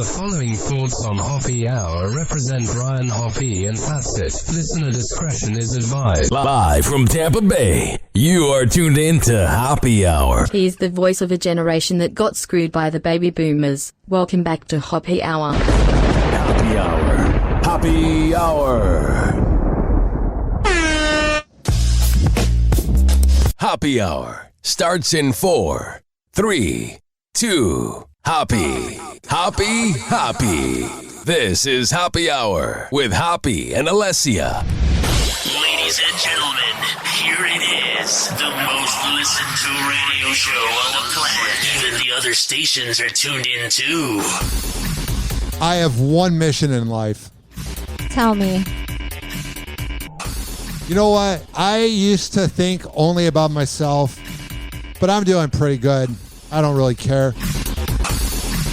The following thoughts on Hoppe Hour represent Ryan Hoppe and that's it. Listener discretion is advised. Live from Tampa Bay, you are tuned in to Hoppe Hour. He's the voice of a generation that got screwed by the baby boomers. Welcome back to Hoppe Hour. Hoppe Hour. Hoppe Hour. Hoppe Hour starts in 4, 3, 2, Hoppe. Hoppe, Hoppe. This is Hoppe Hour with Hoppe and Allessia. Ladies and gentlemen, here it is, the most listened to radio show on the planet. Even the other stations are tuned in too. I have one mission in life. Tell me. You know what? I used to think only about myself, but I'm doing pretty good. I don't really care.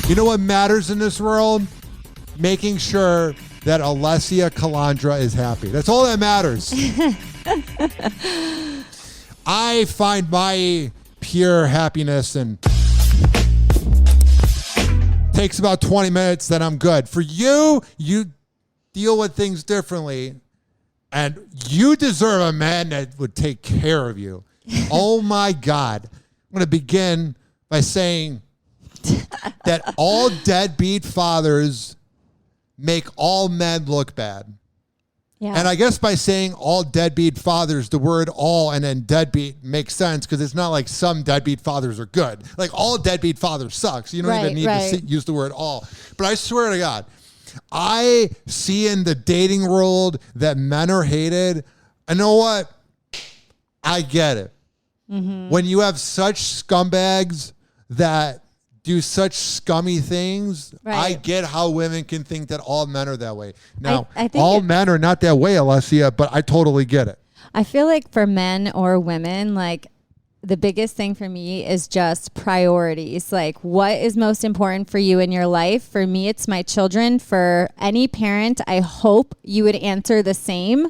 You know what matters in this world? Making sure that Allessia Calandra is happy. That's all that matters. I find my pure happiness and takes about 20 minutes, then I'm good. For you, you deal with things differently, and you deserve a man that would take care of you. Oh my God. I'm going to begin by saying that all deadbeat fathers make all men look bad. Yeah. And I guess by saying all deadbeat fathers, the word all and then deadbeat makes sense because it's not like some deadbeat fathers are good. Like all deadbeat fathers sucks. You don't even need to use the word all. But I swear to God, I see in the dating world that men are hated. I know what? I get it. Mm-hmm. When you have such scumbags that do such scummy things, I get how women can think that all men are that way. Now, I think all men are not that way, Allessia, but I totally get it. I feel like for men or women, like the biggest thing for me is just priorities. Like what is most important for you in your life? For me, it's my children. For any parent, I hope you would answer the same.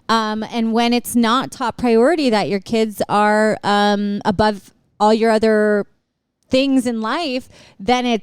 And when it's not top priority that your kids are above all your other things in life, then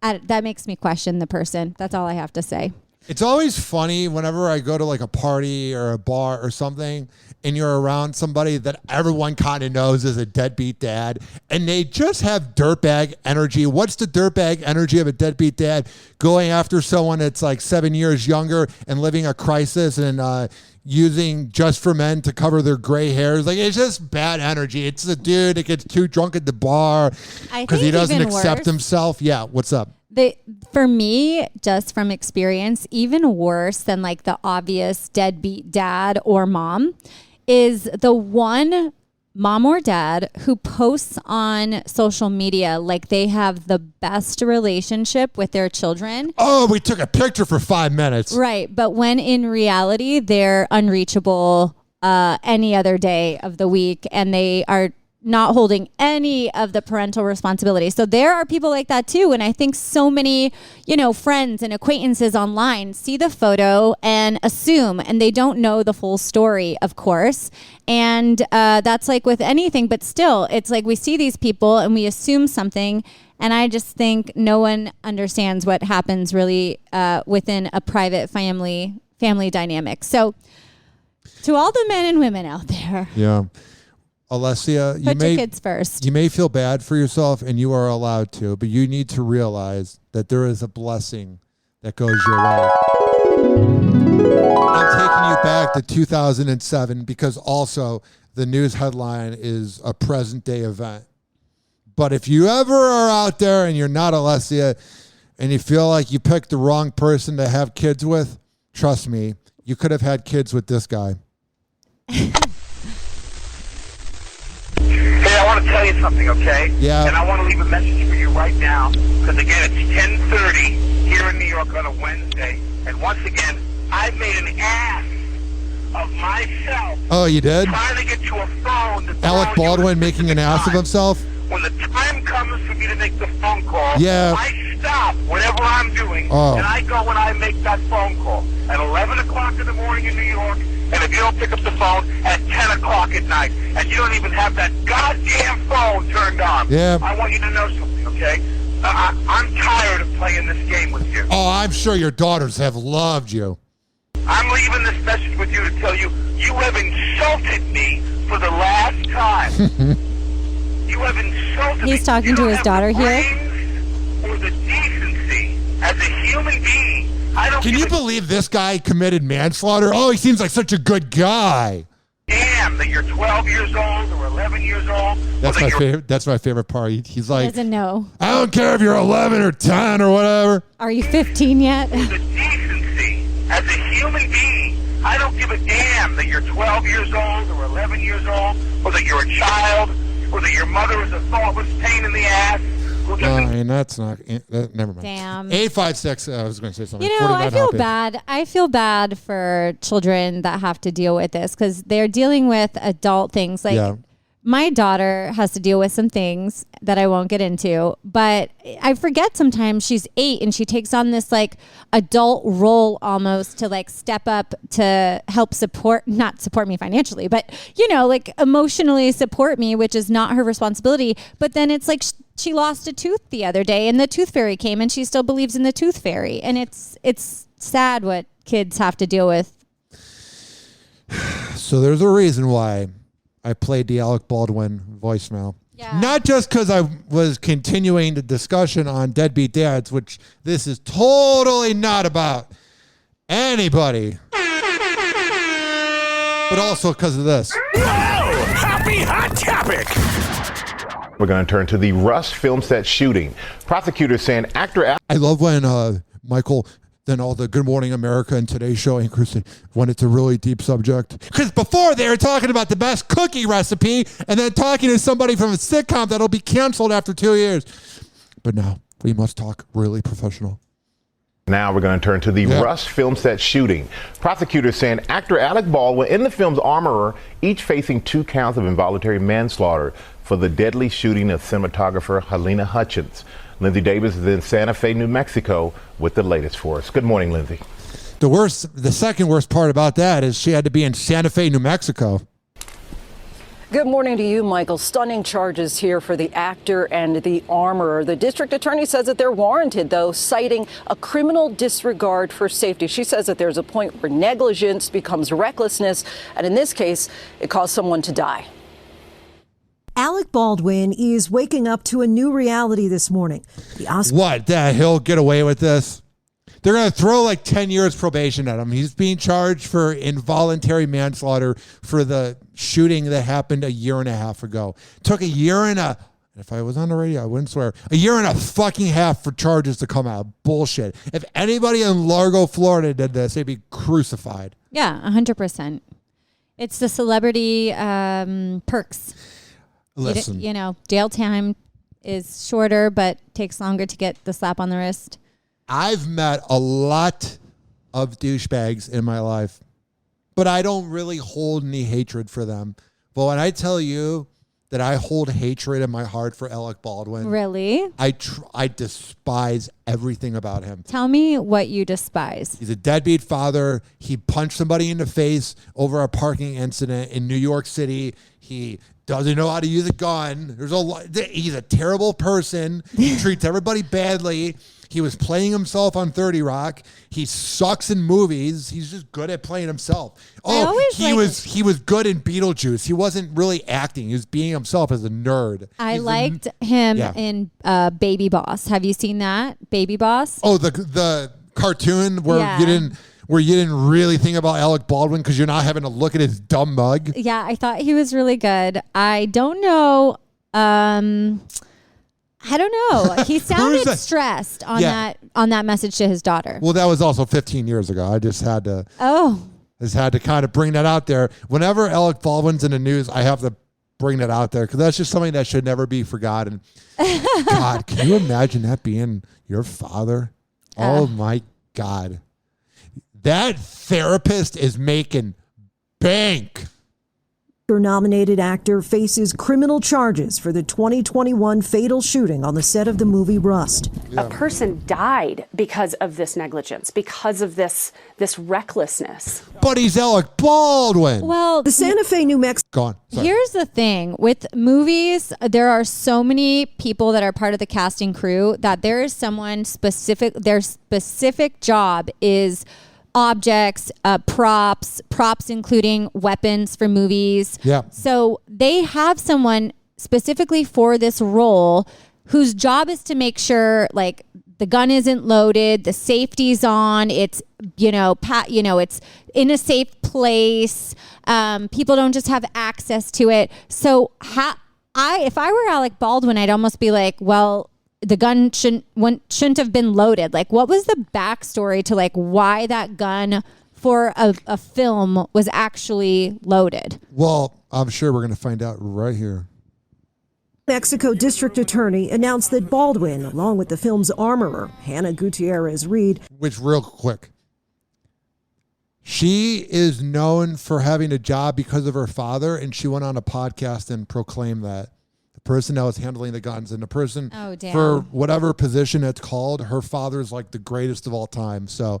that makes me question the person. That's all I have to say. It's always funny whenever I go to like a party or a bar or something and you're around somebody that everyone kind of knows is a deadbeat dad and they just have dirtbag energy. What's the dirtbag energy of a deadbeat dad? Going after someone that's like 7 years younger and living a crisis and using Just for Men to cover their gray hairs. Like, it's just bad energy. It's a dude that gets too drunk at the bar because he doesn't accept himself. Yeah, what's up? For me, just from experience, even worse than like the obvious deadbeat dad or mom is the one mom or dad who posts on social media like they have the best relationship with their children. Oh, we took a picture for 5 minutes. Right. But when in reality, they're unreachable any other day of the week and they are not holding any of the parental responsibility. So there are people like that too. And I think so many, friends and acquaintances online see the photo and assume, and they don't know the full story, of course. And that's like with anything, but still, it's like we see these people and we assume something. And I just think no one understands what happens really within a private family dynamic. So to all the men and women out there. Yeah. Allessia, put your kids first. You may feel bad for yourself, and you are allowed to, but you need to realize that there is a blessing that goes your way. I'm taking you back to 2007 because also the news headline is a present-day event. But if you ever are out there and you're not Allessia and you feel like you picked the wrong person to have kids with, trust me, you could have had kids with this guy. Hey, I want to tell you something, okay? Yeah. And I want to leave a message for you right now, because again, it's 10:30 here in New York on a Wednesday, and once again, I made an ass of myself. Oh, you did? Trying to get to a phone. Alec Baldwin making an ass of himself? When the time comes for me to make the phone call, yeah. I stop whatever I'm doing, and I go and I make that phone call at 11 o'clock in the morning in New York, and if you don't pick up the phone at 10 o'clock at night, and you don't even have that goddamn phone turned on, yeah. I want you to know something, okay? I'm tired of playing this game with you. Oh, I'm sure your daughters have loved you. I'm leaving this message with you to tell you, you have insulted me for the last time. You have insulted me. He's talking to his daughter here. Or the decency as a human being. Can you believe this guy committed manslaughter? Oh, he seems like such a good guy. Damn, that you're 12 years old or 11 years old. That's my favorite. That's my favorite part. He's like, he doesn't know. I don't care if you're 11 or 10 or whatever. Are you 15 yet? The decency as a human being. I don't give a damn that you're 12 years old or 11 years old, or that you're a child, or that your mother is a thoughtless pain in the ass. That's not. Never mind. Damn. 856. I was going to say something. You know, I feel bad. I feel bad for children that have to deal with this because they're dealing with adult things. Like my daughter has to deal with some things that I won't get into, but I forget sometimes she's 8 and she takes on this like adult role almost to like step up to help not support me financially, but you know, like emotionally support me, which is not her responsibility. But then it's like she lost a tooth the other day and the tooth fairy came and she still believes in the tooth fairy. And it's sad what kids have to deal with. So there's a reason why I played the Alec Baldwin voicemail. Yeah. Not just because I was continuing the discussion on deadbeat dads, which this is totally not about anybody, but also because of this. Whoa! Happy hot topic! We're going to turn to the Rush film set shooting. Prosecutors saying actor... I love when Michael... Then all the Good Morning America and Today Show anchors said, when it's a really deep subject. Because before they were talking about the best cookie recipe and then talking to somebody from a sitcom that'll be canceled after 2 years. But now we must talk really professional. Now we're going to turn to the Rush film set shooting. Prosecutors saying actor Alec Baldwin and the film's armorer each facing 2 counts of involuntary manslaughter for the deadly shooting of cinematographer Helena Hutchins. Lindsay Davis is in Santa Fe, New Mexico with the latest for us. Good morning, Lindsay. The second worst part about that is she had to be in Santa Fe, New Mexico. Good morning to you, Michael. Stunning charges here for the actor and the armorer. The district attorney says that they're warranted, though, citing a criminal disregard for safety. She says that there's a point where negligence becomes recklessness, and in this case, it caused someone to die. Alec Baldwin is waking up to a new reality this morning. What? That he'll get away with this? They're going to throw like 10 years probation at him. He's being charged for involuntary manslaughter for the shooting that happened a year and a half ago. Took a year and a... If I was on the radio, I wouldn't swear. A year and a fucking half for charges to come out. Bullshit. If anybody in Largo, Florida did this, they'd be crucified. Yeah, 100%. It's the celebrity perks. Listen. You know, jail time is shorter, but takes longer to get the slap on the wrist. I've met a lot of douchebags in my life, but I don't really hold any hatred for them. But when I tell you that I hold hatred in my heart for Alec Baldwin. Really? I despise everything about him. Tell me what you despise. He's a deadbeat father. He punched somebody in the face over a parking incident in New York City. He doesn't know how to use a gun. He's a terrible person. He treats everybody badly. He was playing himself on 30 Rock. He sucks in movies. He's just good at playing himself. He was good in Beetlejuice. He wasn't really acting. He was being himself as a nerd. I liked him in Baby Boss. Have you seen that? Baby Boss? Oh, the cartoon where you didn't really think about Alec Baldwin because you're not having to look at his dumb mug. Yeah, I thought he was really good. I don't know. He sounded stressed on that message to his daughter. Well, that was also 15 years ago. I just had to kind of bring that out there. Whenever Alec Baldwin's in the news, I have to bring that out there because that's just something that should never be forgotten. God, can you imagine that being your father? Oh my God. That therapist is making bank. Oscar-nominated actor faces criminal charges for the 2021 fatal shooting on the set of the movie Rust. A person died because of this negligence, because of this recklessness. But he's Alec Baldwin. Well, the Santa Fe, New Mexico. Go on. Sorry. Here's the thing. With movies, there are so many people that are part of the casting crew that there is someone specific, their specific job is objects, props including weapons for movies. Yeah. So they have someone specifically for this role whose job is to make sure like the gun isn't loaded, the safety's on, it's it's in a safe place. People don't just have access to it. So if I were Alec Baldwin, I'd almost be like, well, the gun shouldn't have been loaded. Like, what was the backstory to like why that gun for a film was actually loaded? Well, I'm sure we're going to find out right here. Mexico District Attorney announced that Baldwin, along with the film's armorer, Hannah Gutierrez Reed, which real quick, she is known for having a job because of her father, and she went on a podcast and proclaimed that the person that was handling the guns and the person for whatever position it's called, her father's like the greatest of all time. So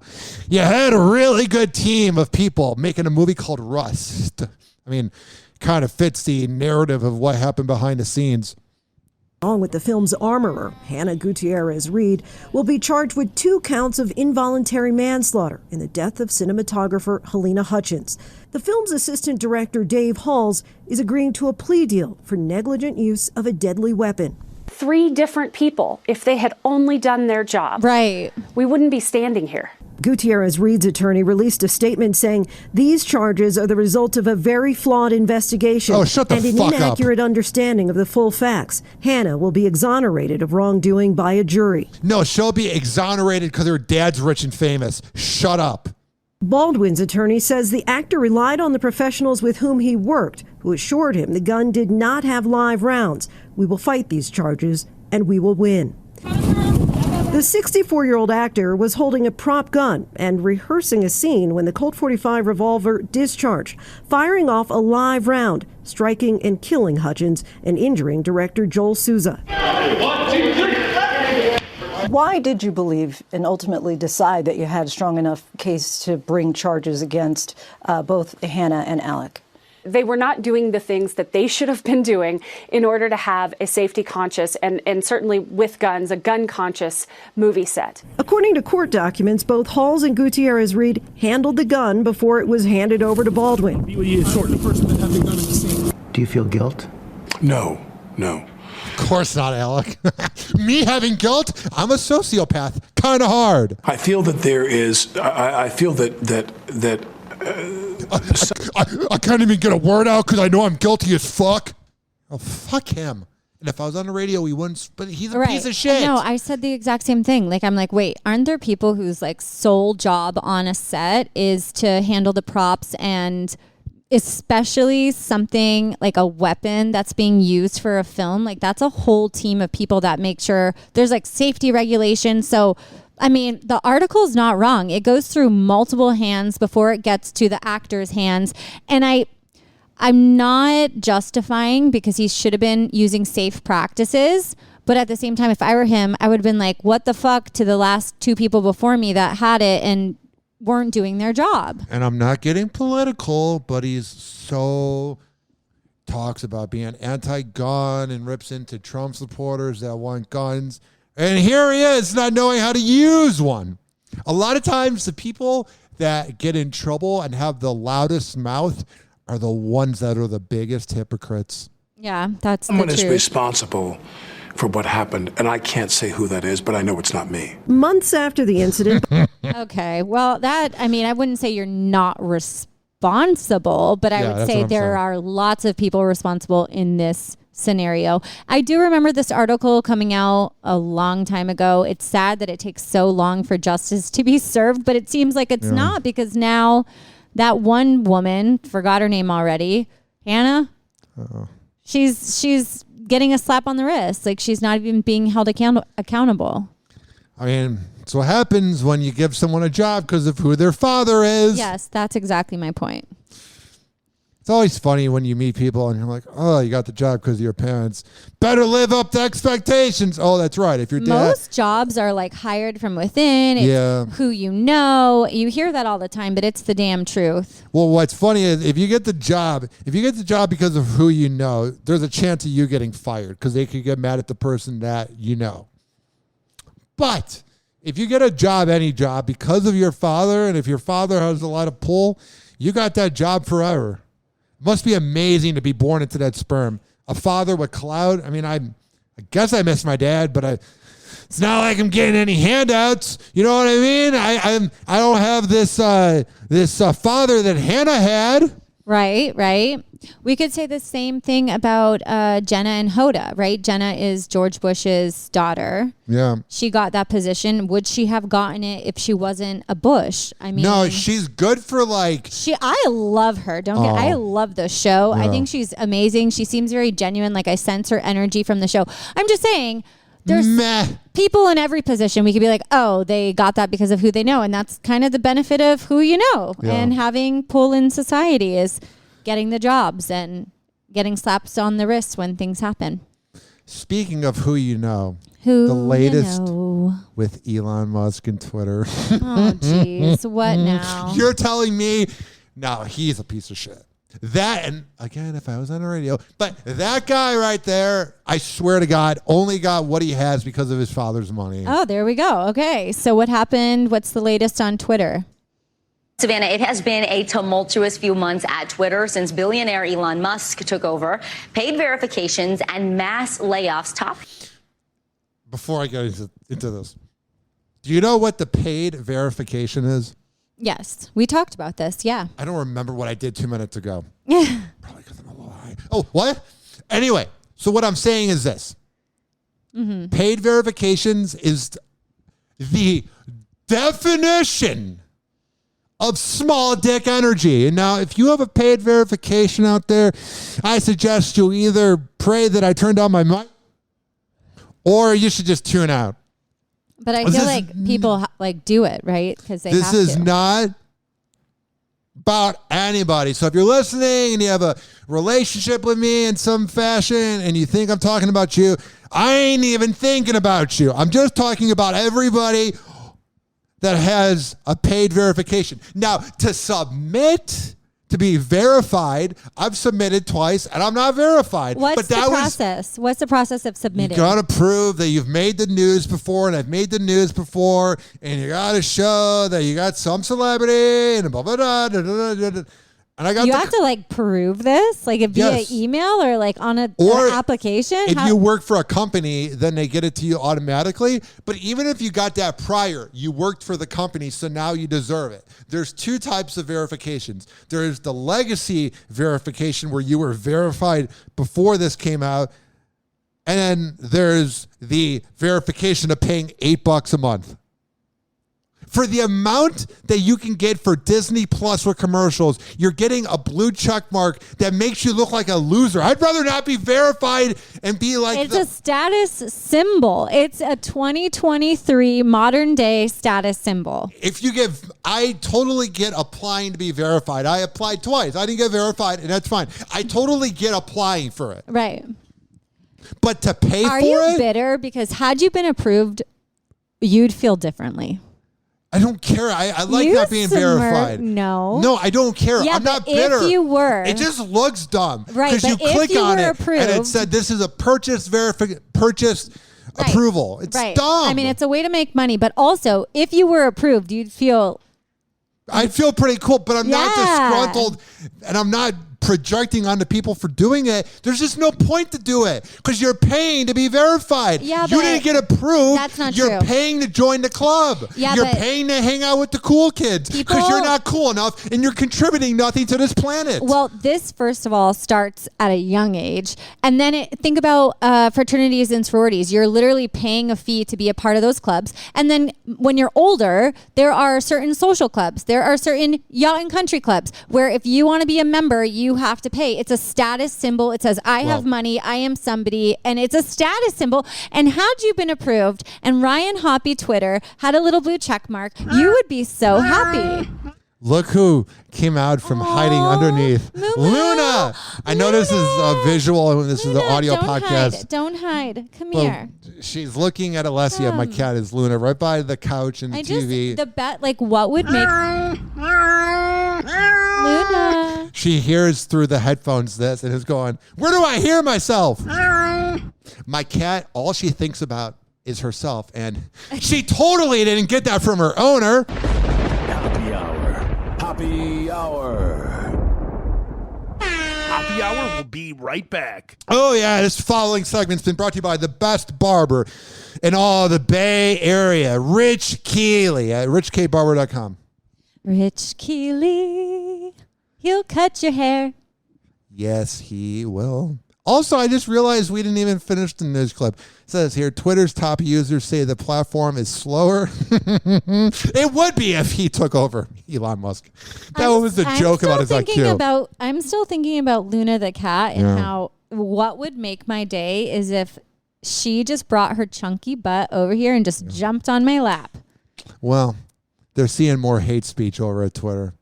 you had a really good team of people making a movie called Rust. I mean, kind of fits the narrative of what happened behind the scenes. Along with the film's armorer, Hannah Gutierrez Reed, will be charged with 2 counts of involuntary manslaughter in the death of cinematographer Helena Hutchins. The film's assistant director, Dave Halls, is agreeing to a plea deal for negligent use of a deadly weapon. 3 different people, if they had only done their job, right, we wouldn't be standing here. Gutierrez Reed's attorney released a statement saying these charges are the result of a very flawed investigation and an inaccurate understanding of the full facts. Hannah will be exonerated of wrongdoing by a jury. No, she'll be exonerated because her dad's rich and famous. Shut up. Baldwin's attorney says the actor relied on the professionals with whom he worked, who assured him the gun did not have live rounds. We will fight these charges, and we will win. The 64-year-old actor was holding a prop gun and rehearsing a scene when the Colt .45 revolver discharged, firing off a live round, striking and killing Hutchins and injuring director Joel Souza. Why did you believe and ultimately decide that you had a strong enough case to bring charges against both Hannah and Alec? They were not doing the things that they should have been doing in order to have a safety conscious and certainly with guns, a gun conscious movie set. According to court documents, both Halls and Gutierrez Reed handled the gun before it was handed over to Baldwin. Do you feel guilt? No. Of course not, Alec. Me having guilt? I'm a sociopath. Kind of hard. I feel that there is. I feel that. I can't even get a word out because I know I'm guilty as fuck. Oh, fuck him. And if I was on the radio, he wouldn't. But he's a piece of shit. No, I said the exact same thing. Like, I'm like, wait, aren't there people whose like sole job on a set is to handle the props, and especially something like a weapon that's being used for a film? Like, that's a whole team of people that make sure there's like safety regulations. So I mean, the article's not wrong. It goes through multiple hands before it gets to the actor's hands. And I'm not justifying because he should have been using safe practices. But at the same time, if I were him, I would have been like, what the fuck to the last 2 people before me that had it and weren't doing their job. And I'm not getting political, but talks about being anti-gun and rips into Trump supporters that want guns. And here he is not knowing how to use one. A lot of times the people that get in trouble and have the loudest mouth are the ones that are the biggest hypocrites. Yeah, that's Someone the truth. is responsible for what happened, and I can't say who that is, but I know it's not me. Months after the incident. Okay, well, I wouldn't say you're not responsible, but I would say there are lots of people responsible in this scenario. I do remember this article coming out a long time ago. It's sad that it takes so long for justice to be served, but it seems like it's not, because now that one woman, forgot her name already, Hannah, she's getting a slap on the wrist. Like, she's not even being held accountable. I mean, it's what happens when you give someone a job because of who their father is. Yes, that's exactly my point. It's always funny when you meet people and you're like, oh, you got the job because of your parents. Better live up to expectations. Oh, that's right. If your dad... Most jobs are like hired from within. It's who you know. You hear that all the time, but it's the damn truth. Well, what's funny is if you get the job because of who you know, there's a chance of you getting fired because they could get mad at the person that you know. But if you get a job, any job, because of your father, and if your father has a lot of pull, you got that job forever. It must be amazing to be born into that sperm. A father with clout. I mean, I guess I miss my dad, but it's not like I'm getting any handouts. You know what I mean? I don't have this father that Hannah had. Right. We could say the same thing about Jenna and Hoda, right? Jenna is George Bush's daughter. Yeah. She got that position. Would she have gotten it if she wasn't a Bush? I mean, no, she's good for like... I love her. I love the show. Yeah. I think she's amazing. She seems very genuine. Like I sense her energy from the show. I'm just saying... There's people in every position. We could be like, oh, they got that because of who they know. And that's kind of the benefit of who you know. Yeah. And having pull in society is getting the jobs and getting slaps on the wrist when things happen. Speaking of who you know, the latest with Elon Musk and Twitter. Oh, jeez. What now? You're telling me, no, he's a piece of shit. That, and again, if I was on the radio, but that guy right there, I swear to God, only got what he has because of his father's money. Oh, there we go. Okay. So what happened? What's the latest on Twitter? Savannah, it has been a tumultuous few months at Twitter since billionaire Elon Musk took over. Paid verifications and mass layoffs top. Before I get into this, do you know what the paid verification is? Yes, we talked about this. Yeah. I don't remember what I did 2 minutes ago. Probably because I'm a little high. Oh, what? Anyway, so what I'm saying is this. Mm-hmm. Paid verifications is the definition of small dick energy. And now, if you have a paid verification out there, I suggest you either pray that I turned on my mic or you should just tune out. But I feel like people like do it, right? Because they have to. This is not about anybody. So if you're listening and you have a relationship with me in some fashion and you think I'm talking about you, I ain't even thinking about you. I'm just talking about everybody that has a paid verification. Now, to submit to be verified, I've submitted twice and I'm not verified. What's the process? What's the process of submitting? You got to prove that you've made the news before, and I've made the news before, and you got to show that you got some celebrity and blah, blah, blah, blah, blah, blah, blah. And I got you have to like prove this, like via email or like on an application. If you work for a company, then they get it to you automatically. But even if you got that prior, you worked for the company, so now you deserve it. There's two types of verifications. There's the legacy verification where you were verified before this came out. And then there's the verification of paying $8 a month. For the amount that you can get for Disney Plus with commercials, you're getting a blue check mark that makes you look like a loser. I'd rather not be verified and be like... It's a status symbol. It's a 2023 modern day status symbol. I totally get applying to be verified. I applied twice. I didn't get verified, and that's fine. I totally get applying for it. Right. But to pay for it... Are you bitter? Because had you been approved, you'd feel differently. I don't care. I like not being verified. No, I don't care. Yeah, I'm not bitter. If you were, it just looks dumb, right? Because you click on it and it said this is a purchase approval. It's dumb. I mean, it's a way to make money, but also if you were approved, you'd feel. I'd feel pretty cool, but I'm not disgruntled, and I'm not projecting onto people for doing it. There's just no point to do it because you're paying to be verified. Yeah, you didn't get approved. That's not You're paying to join the club. Yeah, you're paying to hang out with the cool kids because you're not cool enough and you're contributing nothing to this planet. Well, this first of all starts at a young age, and then think about fraternities and sororities. You're literally paying a fee to be a part of those clubs, and then when you're older, there are certain social clubs. There are certain yacht and country clubs where if you want to be a member, you have to pay. It's a status symbol. It says, I have money, I am somebody, and it's a status symbol. And had you been approved and Ryan Hoppe Twitter had a little blue check mark, you would be so happy. Look who came out from hiding underneath. Luna! I know this is a visual and this is the audio podcast. Don't hide. Come here. She's looking at Allessia. My cat is Luna, right by the couch and the TV. What would make Luna? She hears through the headphones this and is going, where do I hear myself? My cat, all she thinks about is herself, and she totally didn't get that from her owner. Happy Hour. Happy Hour. Happy Hour will be right back. Oh, yeah. This following segment's been brought to you by the best barber in all the Bay Area, Rich Keeley at richkbarber.com. Rich Keeley, he'll cut your hair. Yes, he will. Also, I just realized we didn't even finish the news clip. It says here, Twitter's top users say the platform is slower. It would be if he took over, Elon Musk. That was the joke about his IQ. I'm still thinking about Luna the cat and how what would make my day is if she just brought her chunky butt over here and just jumped on my lap. Well, they're seeing more hate speech over at Twitter.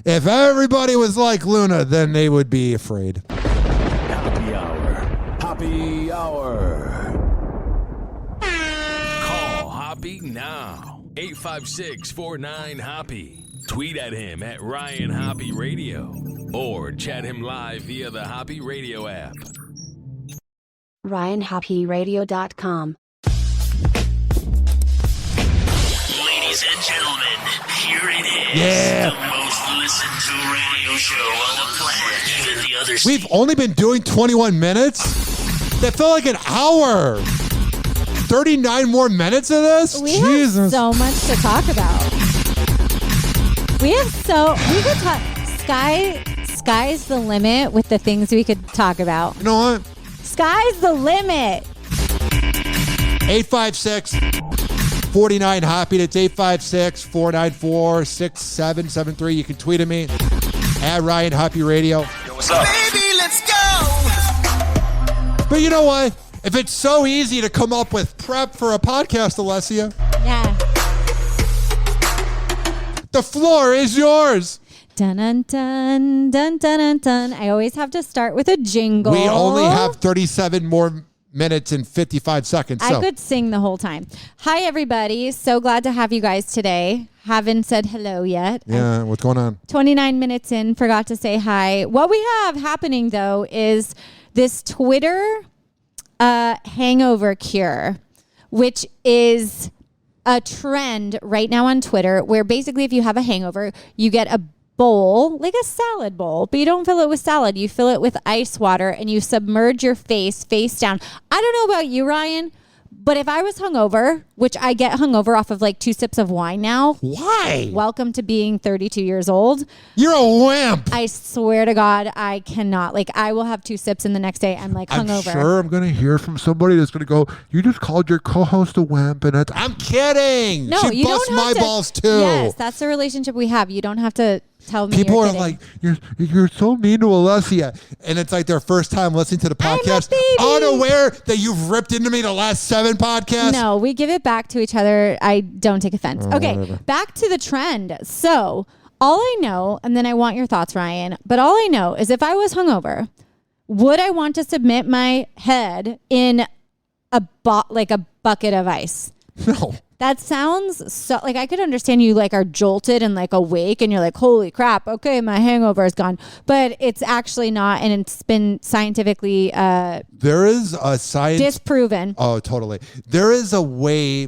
If everybody was like Luna, then they would be afraid. Happy Hour. Call Hoppe now. 856-49-HOPPE. Tweet at him at Ryan Hoppe Radio. Or chat him live via the Hoppe Radio app. RyanHoppeRadio.com. Ladies and gentlemen, here it is. Yeah. The most listened to radio show on the planet. Even the other We've only been doing 21 minutes? That felt like an hour. 39 more minutes of this? We have so much to talk about. We could talk. Sky's the limit with the things we could talk about. You know what? Sky's the limit. 856-49-HOPPE. That's 856-494-6773. You can tweet at me at Ryan Hoppe Radio. Yo, what's up? Baby, let's go. But you know what? If it's so easy to come up with prep for a podcast, Allessia. Yeah. The floor is yours. Dun dun dun dun dun dun dun. I always have to start with a jingle. We only have 37 more minutes and 55 seconds. I could sing the whole time. Hi, everybody. So glad to have you guys today. Haven't said hello yet. Yeah, what's going on? 29 minutes in, forgot to say hi. What we have happening, though, is this Twitter hangover cure, which is a trend right now on Twitter where basically if you have a hangover, you get a bowl, like a salad bowl, but you don't fill it with salad. You fill it with ice water and you submerge your face down. I don't know about you, Ryan, but if I was hungover, which I get hungover off of like 2 sips of wine now. Why? Welcome to being 32 years old. You're a wimp. I swear to God, I cannot. Like, I will have 2 sips and the next day I'm like hungover. I'm sure I'm going to hear from somebody that's going to go, you just called your co-host a wimp. And I'm kidding. No, she you busts don't have my to, balls too. Yes, that's the relationship we have. You don't have to tell me. People you're are kidding. like, you're so mean to Allessia. And it's like their first time listening to the podcast. Unaware that you've ripped into me the last 7 podcasts. No, we give it back to each other. I don't take offense. Okay, whatever. back to the trend. So all I know, and then I want your thoughts, Ryan, but all I know is if I was hungover, would I want to submit my head in a bucket of ice? No. That sounds so like I could understand you like are jolted and like awake and you're like, holy crap, okay, my hangover is gone. But it's actually not, and it's been scientifically there is a science disproven. Oh, totally. There is a way.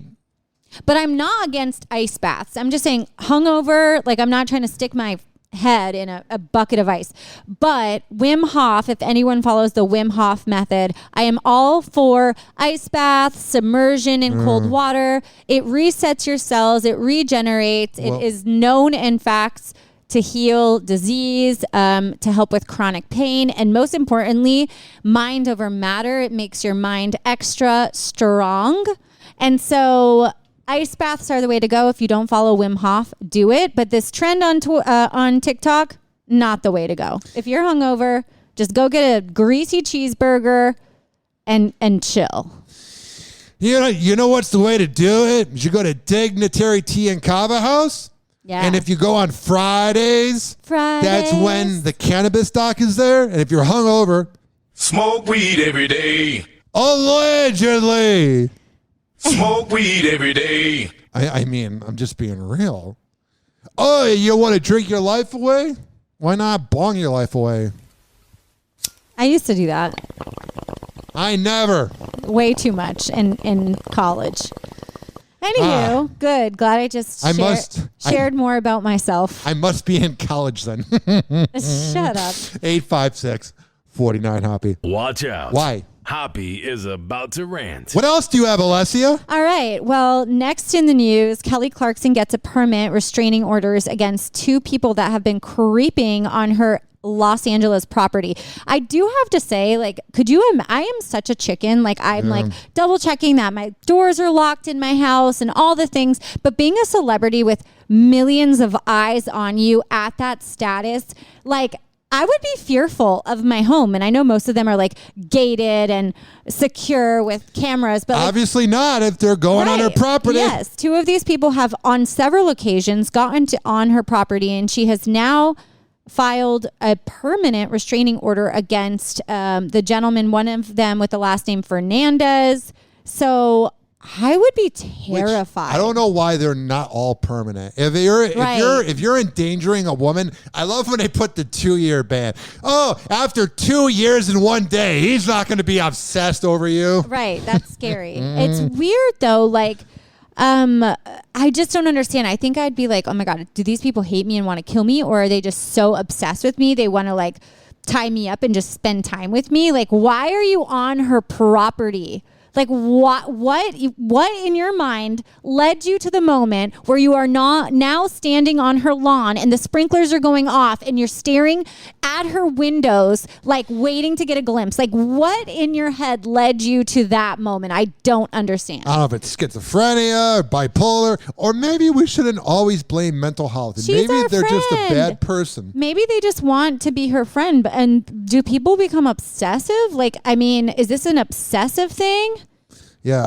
But I'm not against ice baths. I'm just saying hungover, like I'm not trying to stick my head in a bucket of ice. But Wim Hof, if anyone follows the Wim Hof method, I am all for ice baths, submersion in cold water. It resets your cells. It regenerates. It is known in fact to heal disease, to help with chronic pain, and most importantly, mind over matter. It makes your mind extra strong. And so ice baths are the way to go. If you don't follow Wim Hof, do it. But this trend on TikTok, not the way to go. If you're hungover, just go get a greasy cheeseburger and chill. You know what's the way to do it? You should go to Dignitary Tea and Kava House. Yeah. And if you go on Fridays, that's when the cannabis doc is there. And if you're hungover, smoke weed every day. Allegedly. Smoke weed every day. I mean, I'm just being real. Oh, you want to drink your life away? Why not bong your life away? I used to do that. I never. Way too much in college. Anywho, good. Glad I just shared more about myself. I must be in college then. Shut up. 856-49-HOPPE. Watch out. Why? Hoppe is about to rant. What else do you have, Allessia? All right. Well, next in the news, Kelly Clarkson gets a permit restraining orders against 2 people that have been creeping on her Los Angeles property. I do have to say, like, I am such a chicken. Like, I'm like double checking that my doors are locked in my house and all the things. But being a celebrity with millions of eyes on you at that status, like, I would be fearful of my home. And I know most of them are like gated and secure with cameras, but obviously not if they're going on her property. Yes. 2 of these people have on several occasions gotten on her property, and she has now filed a permanent restraining order against the gentleman, one of them with the last name Fernandez. So I would be terrified. I don't know why they're not all permanent. If you're endangering a woman, I love when they put the 2-year ban. Oh, after 2 years and 1 day, he's not going to be obsessed over you. Right, that's scary. It's weird though. Like, I just don't understand. I think I'd be like, oh my God, do these people hate me and want to kill me, or are they just so obsessed with me they want to like tie me up and just spend time with me? Like, why are you on her property? Like, what in your mind led you to the moment where you are not now standing on her lawn and the sprinklers are going off and you're staring at her windows, like waiting to get a glimpse? Like, what in your head led you to that moment? I don't understand. I don't know if it's schizophrenia or bipolar, or maybe we shouldn't always blame mental health. And She's maybe our they're just a friend. bad person. Maybe they just want to be her friend. And do people become obsessive? Like, I mean, is this an obsessive thing? Yeah,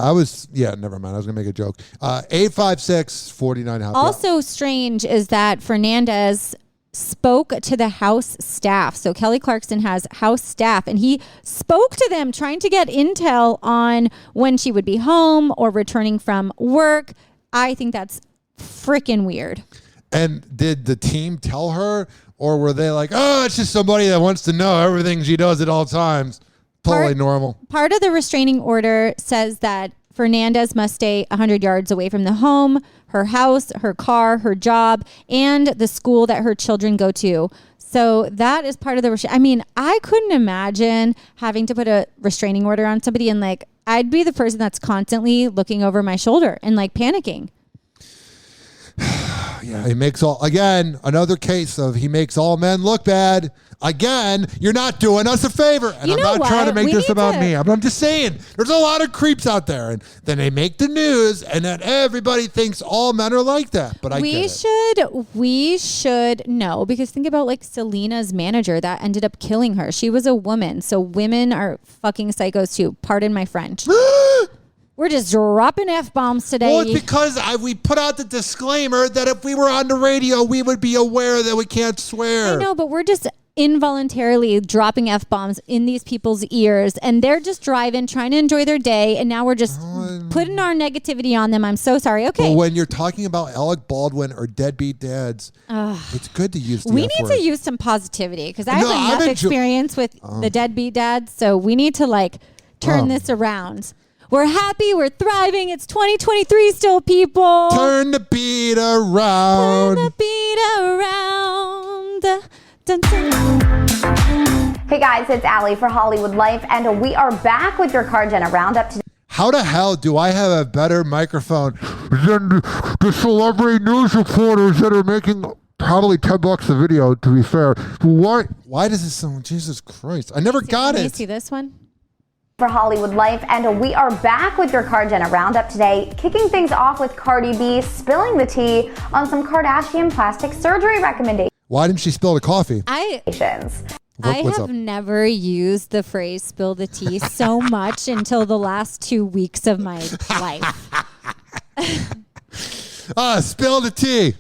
never mind. I was going to make a joke. 856-49-HOPPE. Also strange is that Fernandez spoke to the house staff. So Kelly Clarkson has house staff, and he spoke to them trying to get intel on when she would be home or returning from work. I think that's freaking weird. And did the team tell her, or were they like, oh, it's just somebody that wants to know everything she does at all times? Totally normal. Part of the restraining order says that Fernandez must stay 100 yards away from the home, her house, her car, her job, and the school that her children go to. So that is part of the I mean, I couldn't imagine having to put a restraining order on somebody, and like, I'd be the person that's constantly looking over my shoulder and like panicking. Yeah, another case of he makes all men look bad. Again, you're not doing us a favor. And I'm not trying to make this about me. I'm just saying, there's a lot of creeps out there. And then they make the news, and then everybody thinks all men are like that. But We should know, because think about like Selena's manager that ended up killing her. She was a woman. So women are fucking psychos too. Pardon my French. We're just dropping F-bombs today. Well, it's because we put out the disclaimer that if we were on the radio, we would be aware that we can't swear. I know, but we're just involuntarily dropping F-bombs in these people's ears, and they're just driving, trying to enjoy their day, and now we're just putting our negativity on them. I'm so sorry. Okay. Well, when you're talking about Alec Baldwin or deadbeat dads, it's good to use the We F need word. to use some positivity, because I have enough experience with the deadbeat dads, so we need to like turn this around. We're happy. We're thriving. It's 2023 still, people. Turn the beat around. Turn the beat around. Dun, dun. Hey guys, it's Allie for Hollywood Life, and we are back with your Car Jenna Roundup today. How the hell do I have a better microphone than the celebrity news reporters that are making probably $10 a video, to be fair? Why does this sound? Jesus Christ. I never got it. Can you see this one? For Hollywood Life, and we are back with your Car Jenna Roundup today, kicking things off with Cardi B spilling the tea on some Kardashian plastic surgery recommendations. Why didn't she spill the coffee? I have never used the phrase spill the tea so much until the last 2 weeks of my life. Spill the tea.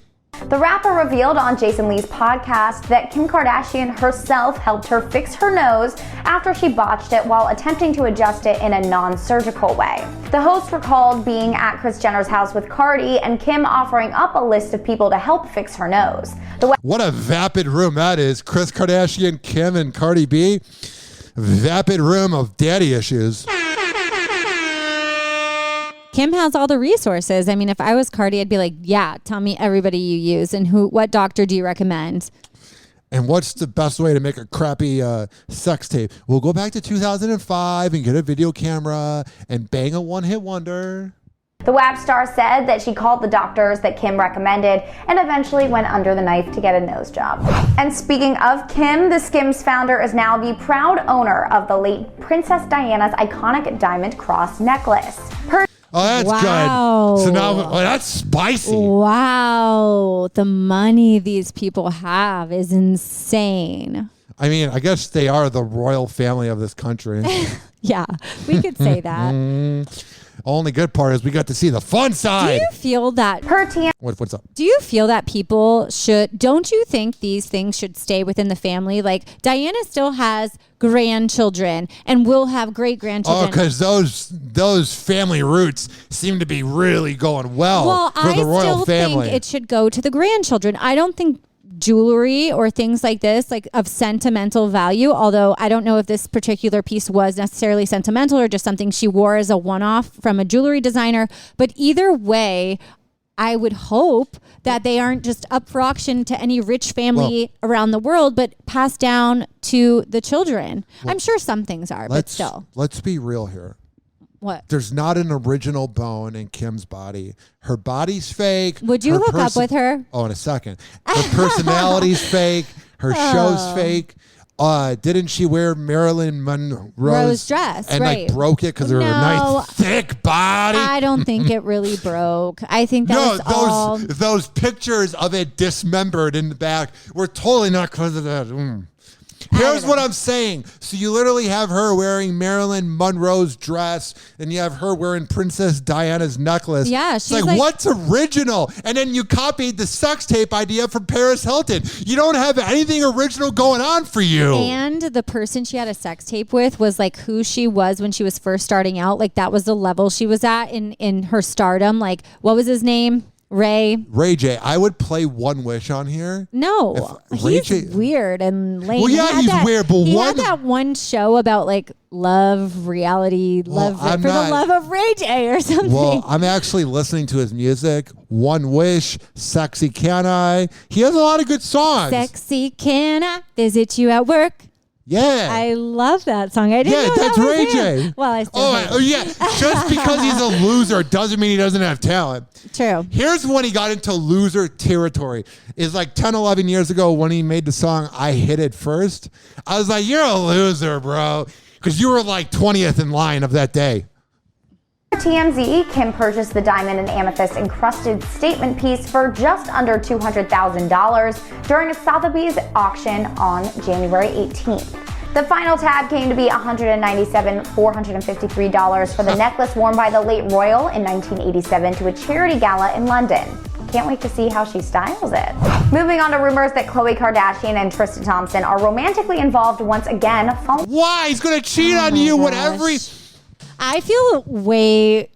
The rapper revealed on Jason Lee's podcast that Kim Kardashian herself helped her fix her nose after she botched it while attempting to adjust it in a non-surgical way. The host recalled being at Kris Jenner's house with Cardi and Kim offering up a list of people to help fix her nose. What a vapid room that is. Kris Kardashian, Kim, and Cardi B. Vapid room of daddy issues. Kim has all the resources. I mean, if I was Cardi, I'd be like, yeah, tell me everybody you use and what doctor do you recommend? And what's the best way to make a crappy sex tape? We'll go back to 2005 and get a video camera and bang a one-hit wonder. The WAP star said that she called the doctors that Kim recommended and eventually went under the knife to get a nose job. And speaking of Kim, the Skims founder is now the proud owner of the late Princess Diana's iconic diamond cross necklace. Oh, that's good. So now, that's spicy. Wow. The money these people have is insane. I mean, I guess they are the royal family of this country. Yeah, we could say that. Only good part is we got to see the fun side. Do you feel that What's up? Do you feel that people don't you think these things should stay within the family? Like Diana still has grandchildren and will have great grandchildren. Oh, because those family roots seem to be really going well for the royal family. I think it should go to the grandchildren. I don't think jewelry or things like this, like of sentimental value, although I don't know if this particular piece was necessarily sentimental or just something she wore as a one-off from a jewelry designer. But either way, I would hope that they aren't just up for auction to any rich family around the world, but passed down to the children. I'm sure some things are, but still. Let's be real here. What? There's not an original bone in Kim's body. Her body's fake. Would you hook up with her? Oh, in a second. Her personality's fake. Her show's fake. Didn't she wear Marilyn Monroe's dress and right. like broke it because of her nice thick body? I don't think it really broke. I think that was those pictures of it dismembered in the back were totally not because of that. Here's what I'm saying. So you literally have her wearing Marilyn Monroe's dress and you have her wearing Princess Diana's necklace. Yeah, she's like, what's original? And then you copied the sex tape idea from Paris Hilton. You don't have anything original going on for you. And the person she had a sex tape with was like who she was when she was first starting out. Like that was the level she was at in her stardom. Like what was his name? Ray J. I would play One Wish on here. No, he's weird and lame. Well, yeah, he's weird, but he had that one show about like love, reality, the love of Ray J or something. Well, I'm actually listening to his music. One Wish, Sexy Can I? He has a lot of good songs. Sexy Can I visit you at work? Yeah. I love that song. I didn't know that's that was Ray him. J. Well, I still Oh, yeah. Just because he's a loser doesn't mean he doesn't have talent. True. Here's when he got into loser territory. Is like 10, 11 years ago when he made the song I Hit It First. I was like, you're a loser, bro. Because you were like 20th in line of that day. TMZ, Kim purchased the diamond and amethyst encrusted statement piece for just under $200,000 during a Sotheby's auction on January 18th. The final tab came to be $197,453 for the necklace worn by the late royal in 1987 to a charity gala in London. Can't wait to see how she styles it. Moving on to rumors that Khloe Kardashian and Tristan Thompson are romantically involved once again. Why? He's going to cheat on you with every... I feel way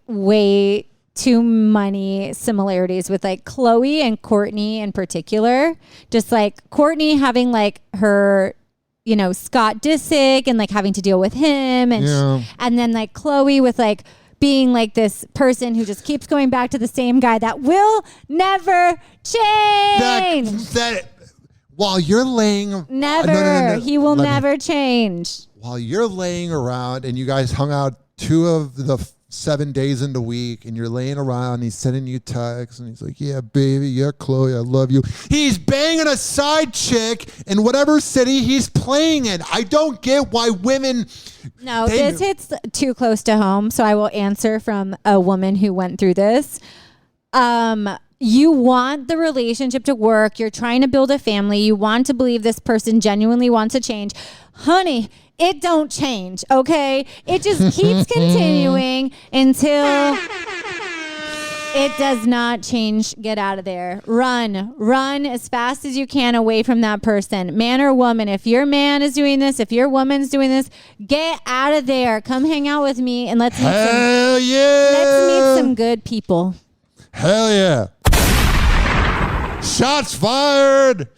too many similarities with like Khloe and Kourtney in particular. Just like Kourtney having like her, Scott Disick and like having to deal with him. And then like Khloe with like being like this person who just keeps going back to the same guy that will never change. That while you're laying... Never. He will never change. While you're laying around and you guys hung out 2 of the 7 days in the week and you're laying around, he's sending you texts and he's like, yeah, baby, yeah, Khloe, I love you. He's banging a side chick in whatever city he's playing in. I don't get why women... No, this hits too close to home, so I will answer from a woman who went through this. You want the relationship to work. You're trying to build a family. You want to believe this person genuinely wants to change. Honey, it don't change, okay? It just keeps continuing until It does not change. Get out of there. Run as fast as you can away from that person, man or woman. If your man is doing this, if your woman's doing this, get out of there. Come hang out with me and let's meet some good people. Hell yeah. Shots fired.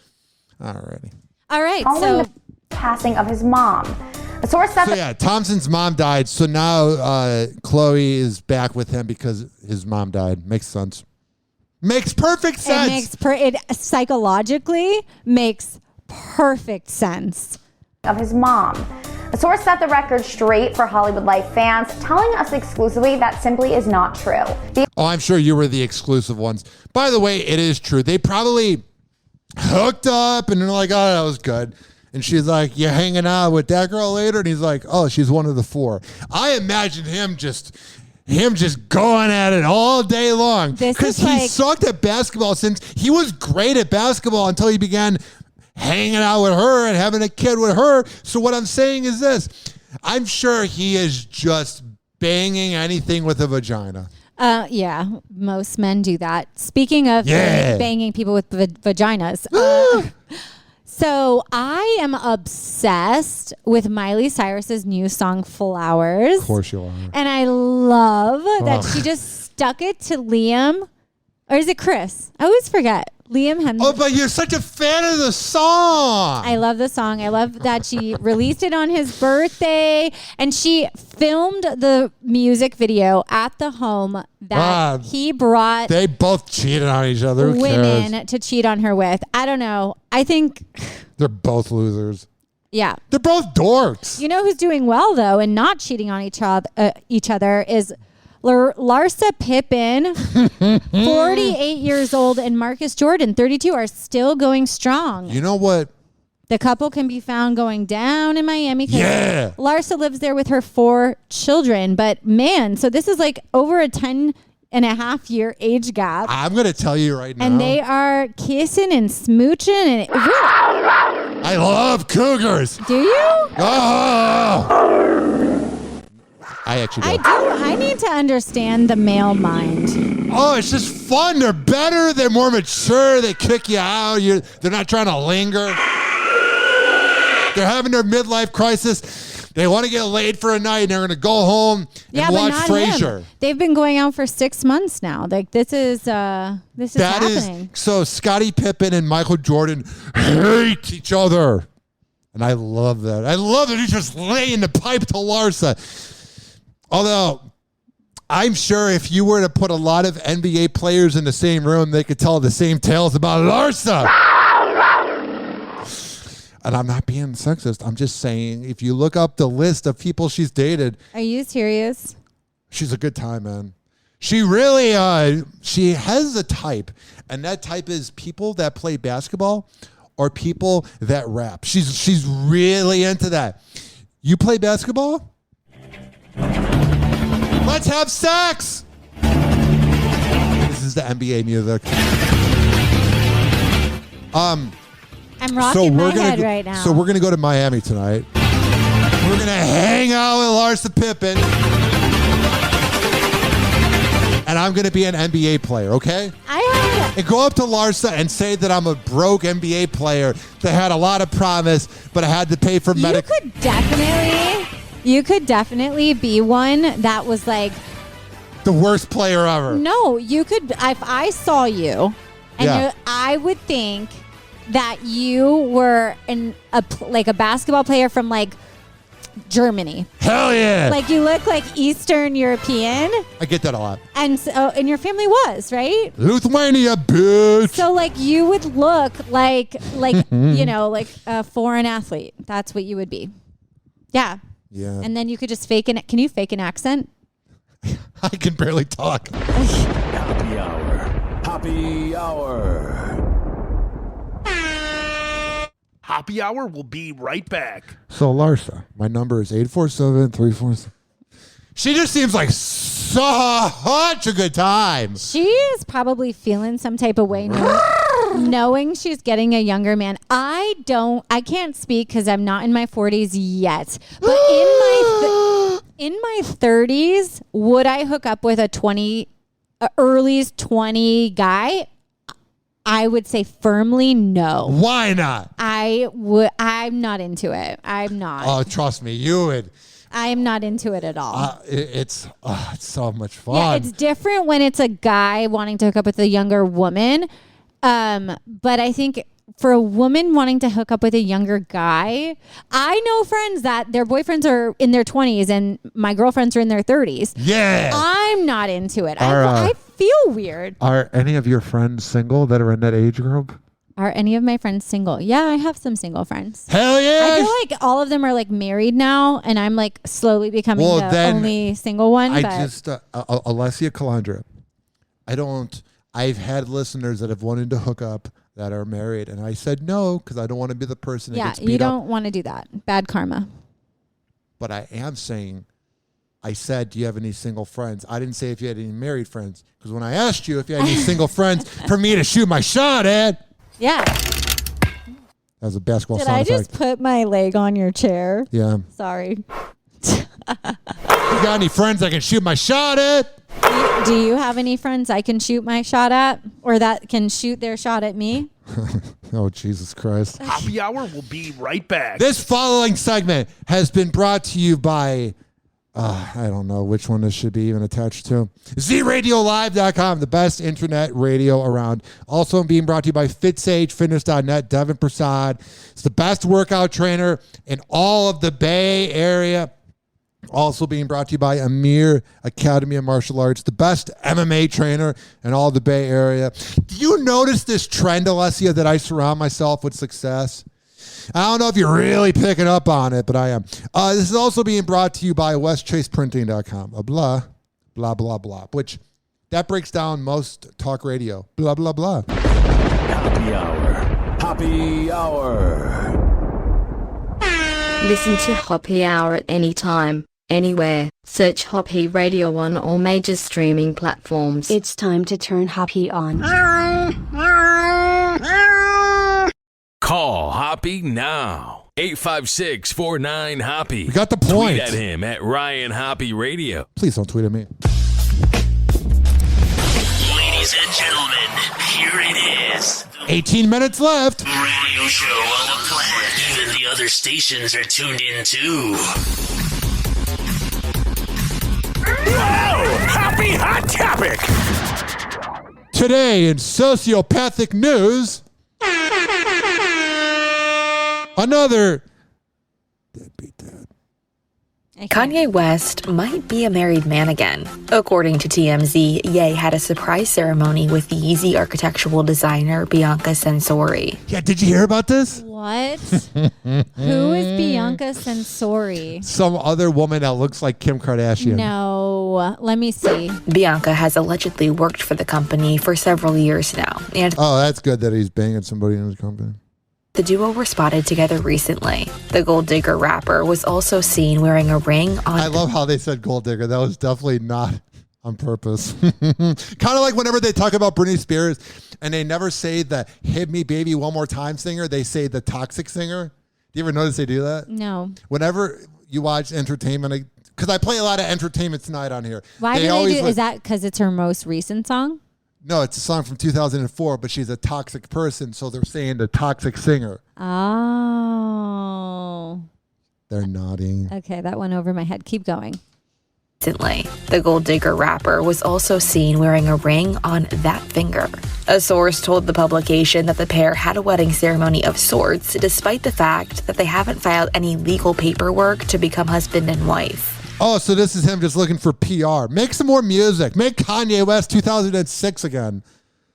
Alrighty. All right. Following the passing of his mom. A source said Thompson's mom died, so now Chloe is back with him because his mom died. Makes sense. Makes perfect sense. It psychologically makes perfect sense. Of his mom. A source set the record straight for Hollywood Life fans, telling us exclusively that simply is not true. I'm sure you were the exclusive ones. By the way, it is true. They probably hooked up and they're like, oh, that was good. And she's like, you're hanging out with that girl later? And he's like, oh, she's one of the 4. I imagine him just going at it all day long. Because he sucked at basketball since he was great at basketball until he began hanging out with her and having a kid with her. So what I'm saying is this. I'm sure he is just banging anything with a vagina. Yeah, most men do that. Speaking of banging people with vaginas. So I am obsessed with Miley Cyrus's new song, Flowers. Of course you are. And I love that she just stuck it to Liam. Or is it Chris? I always forget. Liam Hemsworth. Oh, but you're such a fan of the song. I love the song. I love that she released it on his birthday. And she filmed the music video at the home that he brought. They both cheated on each other. Women to cheat on her with. I don't know. I think they're both losers. Yeah. They're both dorks. You know who's doing well, though, and not cheating on each other is Larsa Pippen, 48 years old, and Marcus Jordan, 32, are still going strong. You know what? The couple can be found going down in Miami. Yeah. Larsa lives there with her 4 children. But man, so this is like over a 10.5-year age gap. I'm going to tell you right now. And they are kissing and smooching. And I love cougars. Do you? Oh. I actually do. I do. I need to understand the male mind. Oh, it's just fun. They're better. They're more mature. They kick you out. They're not trying to linger. They're having their midlife crisis. They want to get laid for a night, and they're going to go home and watch Frasier. They've been going out for 6 months now. Like this is happening. So Scottie Pippen and Michael Jordan hate each other, and I love that. I love that he's just laying the pipe to Larsa. Although, I'm sure if you were to put a lot of NBA players in the same room, they could tell the same tales about Larsa. And I'm not being sexist. I'm just saying, if you look up the list of people she's dated. Are you serious? She's a good time, man. She really, she has a type. And that type is people that play basketball or people that rap. She's really into that. You play basketball? Let's have sex. This is the NBA music. I'm rocking my head right now. So we're gonna go to Miami tonight. We're gonna hang out with Larsa Pippen, and I'm gonna be an NBA player. Okay? And go up to Larsa and say that I'm a broke NBA player that had a lot of promise, but I had to pay for medical. You could definitely be one that was like the worst player ever. No, you could. If I saw you, and I would think that you were like a basketball player from like Germany. Hell yeah! Like you look like Eastern European. I get that a lot. And so, and your family was right. Lithuania, bitch. So like you would look like you know, like a foreign athlete. That's what you would be. Yeah. Yeah. And then you could just fake it. Can you fake an accent? I can barely talk. Happy Hour. Happy Hour. Hoppe Hour will be right back. So Larsa, my number is 847-347. She just seems like such a good time. She is probably feeling some type of way knowing she's getting a younger man. I can't speak because I'm not in my 40s yet. But in my 30s, would I hook up with a 20 early 20 guy, I would say firmly no. Why not? I'm not into it. I'm not. Oh, trust me, you would. I'm not into it at all. It's so much fun. Yeah, it's different when it's a guy wanting to hook up with a younger woman. But I think for a woman wanting to hook up with a younger guy, I know friends that their boyfriends are in their 20s and my girlfriends are in their 30s. Yeah. I'm not into it. I feel weird. Are any of your friends single that are in that age group? Are any of my friends single? Yeah, I have some single friends. Hell yeah. I feel like all of them are like married now, and I'm like slowly becoming the only single one. Allessia, Calandra. I've had listeners that have wanted to hook up that are married, and I said no because I don't want to be the person that gets beat up. Yeah, you don't want to do that. Bad karma. But I am saying, I said, do you have any single friends? I didn't say if you had any married friends, because when I asked you if you had any single friends for me to shoot my shot at. Yeah. That was a basketball Did sound I just effect. put my leg on your chair? Yeah. Sorry. You got any friends I can shoot my shot at? Do you have any friends I can shoot my shot at, or that can shoot their shot at me? Oh, Jesus Christ. Hoppe Hour will be right back. This following segment has been brought to you by, I don't know which one this should be even attached to. ZRadioLive.com, the best internet radio around. Also being brought to you by FitSageFitness.net, Devin Prasad. It's the best workout trainer in all of the Bay Area. Also being brought to you by Amir Academy of Martial Arts, the best MMA trainer in all the Bay Area. Do you notice this trend, Allessia, that I surround myself with success? I don't know if you're really picking up on it, but I am. This is also being brought to you by WestChasePrinting.com. Blah, blah, blah, blah, which that breaks down most talk radio. Blah, blah, blah. Hoppe Hour. Hoppe Hour. Listen to Hoppe Hour at any time, anywhere. Search Hoppe Radio on all major streaming platforms. It's time to turn Hoppe on. Call Hoppe now. 856-49-HOPPE. We got the point. Tweet at him at Ryan Hoppe Radio. Please don't tweet at me. Ladies and gentlemen, here it is. 18 minutes left. Radio show on the planet. Even the other stations are tuned in too. Whoa! Hoppe Hot Topic! Today in sociopathic news, another deadbeat dad. Kanye West might be a married man again. According to TMZ, Ye had a surprise ceremony with the Yeezy architectural designer Bianca Censori. Yeah, did you hear about this? What? Who is Bianca Censori? Some other woman that looks like Kim Kardashian. No, let me see. Bianca has allegedly worked for the company for several years now. And that's good that he's banging somebody in his company. The duo were spotted together recently. The Gold Digger rapper was also seen wearing a ring on... I love how they said Gold Digger. That was definitely not on purpose. Kind of like whenever they talk about Britney Spears and they never say the Hit Me Baby One More Time singer, they say the toxic singer. Do you ever notice they do that? No. Whenever you watch entertainment, because I play a lot of Entertainment Tonight on here. Why do they do? Is that because it's her most recent song? No, it's a song from 2004, but she's a toxic person, so they're saying the toxic singer. Oh. They're nodding. Okay, that went over my head. Keep going. Recently, the Gold Digger rapper was also seen wearing a ring on that finger. A source told the publication that the pair had a wedding ceremony of sorts, despite the fact that they haven't filed any legal paperwork to become husband and wife. Oh, so this is him just looking for PR. Make some more music. Make Kanye West 2006 again.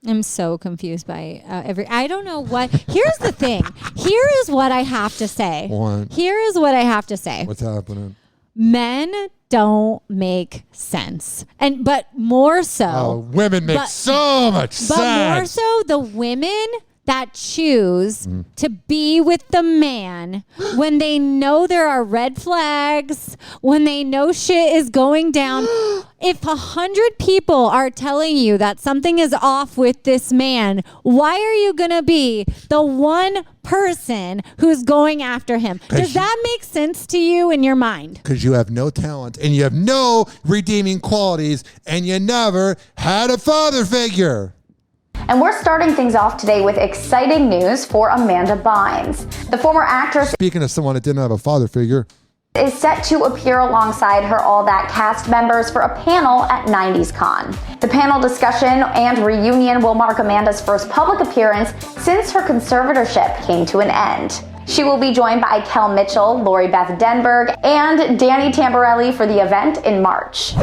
I'm so confused by I don't know what. Here's the thing. Here is what I have to say. What? Here is what I have to say. What's happening? Men don't make sense. But more so. Oh, women make so much sense. But more so, the women that choose to be with the man when they know there are red flags, when they know shit is going down. If 100 people are telling you that something is off with this man, why are you going to be the one person who's going after him? Does that make sense to you in your mind? Because you have no talent and you have no redeeming qualities and you never had a father figure. And we're starting things off today with exciting news for Amanda Bynes. The former actress, speaking of someone that didn't have a father figure, is set to appear alongside her All That cast members for a panel at 90s Con. The panel discussion and reunion will mark Amanda's first public appearance since her conservatorship came to an end. She will be joined by Kel Mitchell, Lori Beth Denberg, and Danny Tamborelli for the event in March.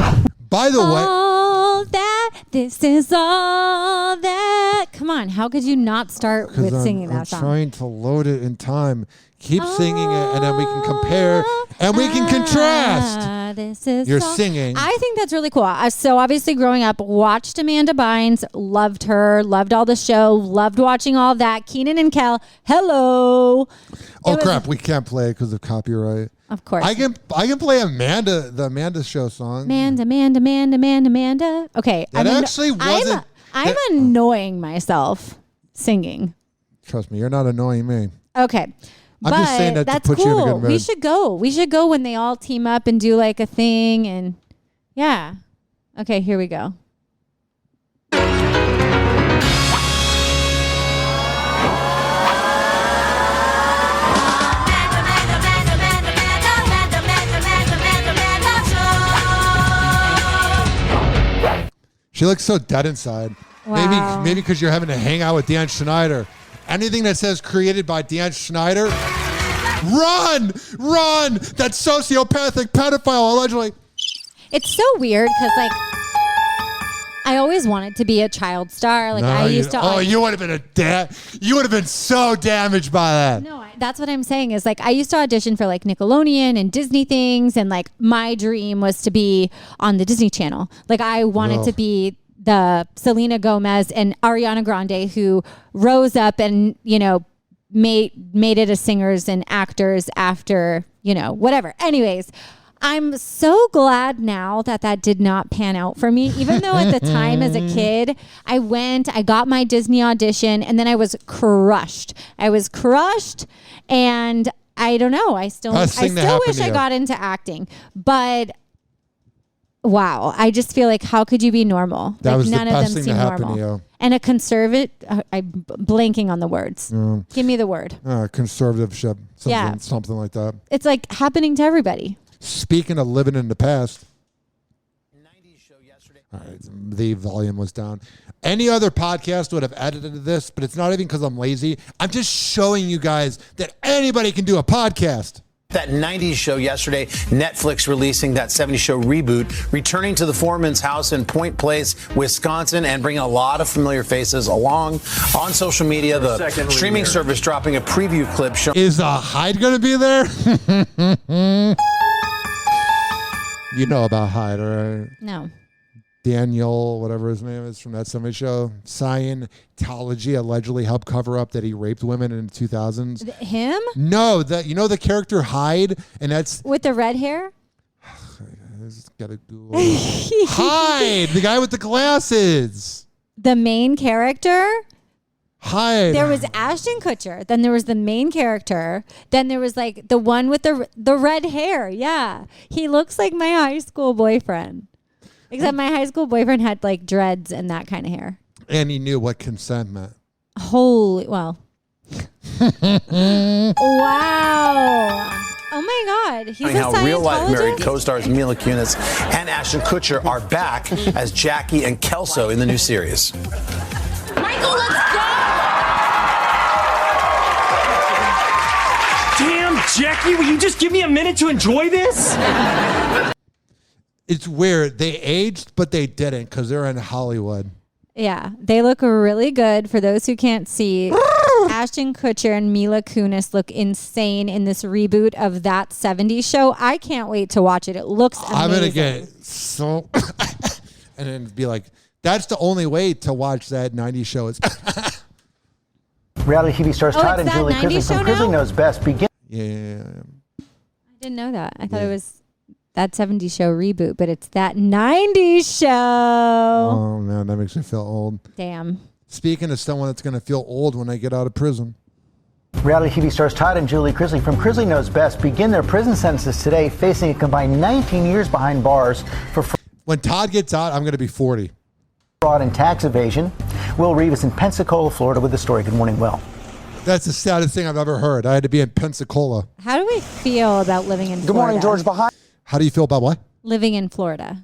By the way, all that, this is all that. Come on, how could you not start with singing that song? I'm trying to load it in time. Keep singing it, and then we can compare and we can contrast. This is You're singing. I think that's really cool. So obviously growing up, watched Amanda Bynes, loved her, loved all the show, loved watching all that. Keenan and Kel, hello. Oh, crap. We can't play it because of copyright. Of course. I can play the Amanda Show song. Amanda. Okay. That actually wasn't. I'm annoying myself singing. Trust me, you're not annoying me. Okay. I'm just saying that that's to put cool. you in a good mood. We should go when they all team up and do like a thing and yeah. Okay, here we go. She looks so dead inside. Wow. Maybe because you're having to hang out with Dan Schneider. Anything that says created by Dan Schneider, run! That sociopathic pedophile, allegedly. It's so weird because, like, I always wanted to be a child star. Like, I used to. Oh, you would have been a dad. You would have been so damaged by that. No, that's what I'm saying is, like, I used to audition for, like, Nickelodeon and Disney things. And, like, my dream was to be on the Disney Channel. Like, I wanted to be the Selena Gomez and Ariana Grande who rose up and, you know, made it as singers and actors after, you know, whatever. Anyways, I'm so glad now that did not pan out for me. Even though at the time as a kid, I got my Disney audition and then I was crushed. And I don't know. I still wish I got into acting, but wow, I just feel like how could you be normal? That like was none the best of them thing seem to happen normal. to you. And a conservative, I'm blanking on the words. Give me the word. Conservativeship. Something like that. It's like happening to everybody. Speaking of living in the past. 90s show yesterday. All right, the volume was down. Any other podcast would have edited this, but it's not even because I'm lazy. I'm just showing you guys that anybody can do a podcast. That 90s show yesterday, Netflix releasing that 70s show reboot, returning to the Foreman's house in Point Place, Wisconsin, and bringing a lot of familiar faces along. On social media, the streaming service dropping a preview clip showing... Is Hyde going to be there? You know about Hyde, right? No. Daniel, whatever his name is, from that 70s show. Scientology allegedly helped cover up that he raped women in the 2000s. Him? No, you know the character Hyde, and that's with the red hair. I just gotta Google Hyde, the guy with the glasses. The main character. Hyde. There was Ashton Kutcher. Then there was the main character. Then there was like the one with the red hair. Yeah, he looks like my high school boyfriend. Except my high school boyfriend had like dreads and that kind of hair. And he knew what consent meant. Holy, well. Wow. Oh my God. He's a how real-life married Scientologist? co-stars Mila Kunis and Ashton Kutcher are back as Jackie and Kelso in the new series. Michael, let's go! Damn, Jackie, will you just give me a minute to enjoy this? It's weird. They aged, but they didn't because they're in Hollywood. Yeah, they look really good. For those who can't see, Ashton Kutcher and Mila Kunis look insane in this reboot of That 70s Show. I can't wait to watch it. It looks amazing. I'm going to get so... and then be like, that's the only way to watch that 90s show. Is Reality TV stars Todd and Julie Chrisley from Chrisley Knows Best begin. Yeah. I didn't know that. I thought it was that 70s show reboot, but it's that 90s show. Oh, man, that makes me feel old. Damn. Speaking of someone that's going to feel old when I get out of prison. Reality TV stars Todd and Julie Chrisley from Chrisley Knows Best begin their prison sentences today, facing a combined 19 years behind bars for when Todd gets out, I'm going to be 40. Fraud and tax evasion. Will Reeve is in Pensacola, Florida with the story. Good morning, Will. That's the saddest thing I've ever heard. I had to be in Pensacola. How do we feel about living in Florida? Good morning, George. Behind. How do you feel about what? Living in Florida.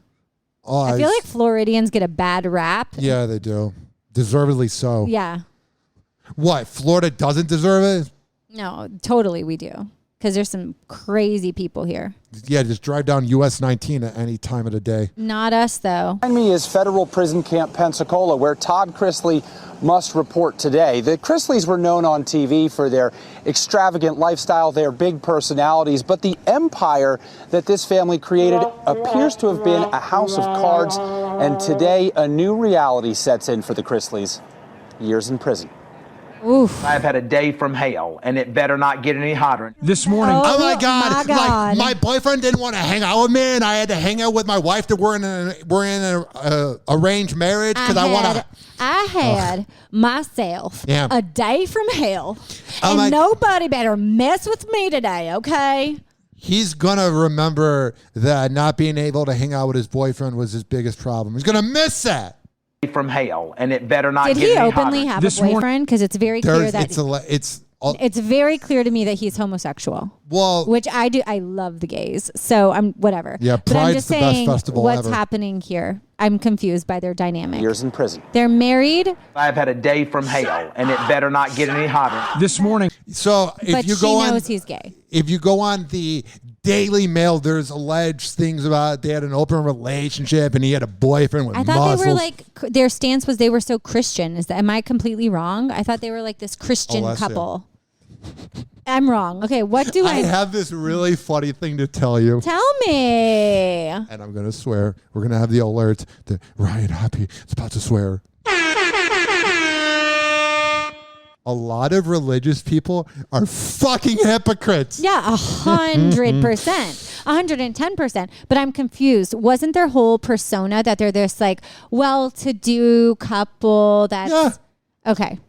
Oh, I feel like Floridians get a bad rap. Yeah, they do. Deservedly so. Yeah. What? Florida doesn't deserve it? No, totally we do. Because there's some crazy people here. Yeah, just drive down US 19 at any time of the day. Not us, though. Behind me is Federal Prison Camp Pensacola, where Todd Chrisley must report today. The Chrisleys were known on TV for their extravagant lifestyle, their big personalities, but the empire that this family created appears to have been a house of cards, and today a new reality sets in for the Chrisleys. Years in prison. Oof. I've had a day from hell, and it better not get any hotter. This morning. Oh my God. Like, my boyfriend didn't want to hang out with me, and I had to hang out with my wife that we're in an arranged marriage because I had myself a day from hell, and nobody better mess with me today, okay? He's going to remember that not being able to hang out with his boyfriend was his biggest problem. He's going to miss that. From hell, and it better not Did get he any openly hotter. have a boyfriend? Because it's very clear that it's very clear to me that he's homosexual. Well, which I do. I love the gays, so I'm whatever. Yeah, but I'm Pride's just the saying best festival what's ever. happening here. I'm confused by their dynamic. Years in prison. They're married. I've had a day from hell, and it better not get any hotter. This morning. So But she knows he's gay. If you go on the Daily Mail, there's alleged things about they had an open relationship and he had a boyfriend with I thought muscles. they were like their stance was they were so Christian. Am I completely wrong? I thought they were like this Christian Allessia. couple. I'm wrong. Okay, what do I have this really funny thing to tell you. Tell me. And I'm going to swear. We're going to have the alert that Ryan Hoppe is about to swear. A lot of religious people are fucking hypocrites. Yeah, 100%, 110%. But I'm confused. Wasn't their whole persona that they're this like well-to-do couple that's okay?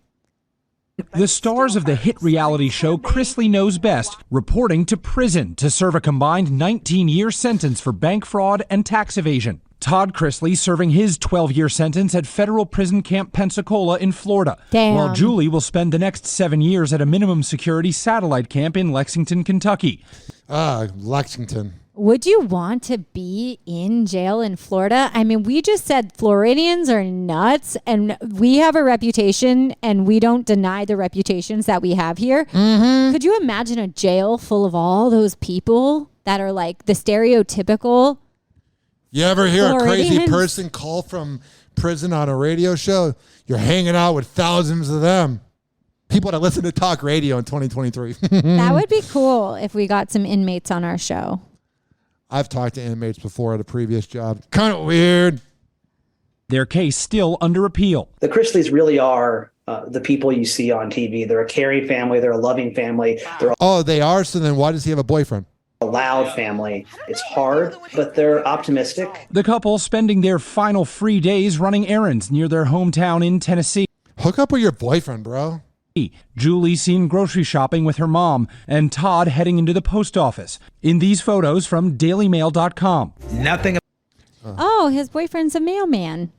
The stars of the hit reality show Chrisley Knows Best reporting to prison to serve a combined 19-year sentence for bank fraud and tax evasion. Todd Chrisley serving his 12-year sentence at Federal Prison Camp Pensacola in Florida. Damn. While Julie will spend the next 7 years at a minimum security satellite camp in Lexington, Kentucky. Lexington. Would you want to be in jail in Florida? I mean, we just said Floridians are nuts, and we have a reputation, and we don't deny the reputations that we have here. Mm-hmm. Could you imagine a jail full of all those people that are like the stereotypical? You ever hear a crazy Floridians? person call from prison on a radio show? You're hanging out with thousands of them. People that listen to talk radio in 2023. That would be cool if we got some inmates on our show. I've talked to inmates before at a previous job. Kind of weird. Their case still under appeal. The Chrisleys really are the people you see on TV. They're a caring family. They're a loving family. They're They are? So then why does he have a boyfriend? a loud family. It's hard, but they're optimistic. The couple spending their final free days running errands near their hometown in Tennessee. Hook up with your boyfriend, bro. Julie seen grocery shopping with her mom, and Todd heading into the post office. In these photos from dailymail.com. Nothing. Oh, his boyfriend's a mailman.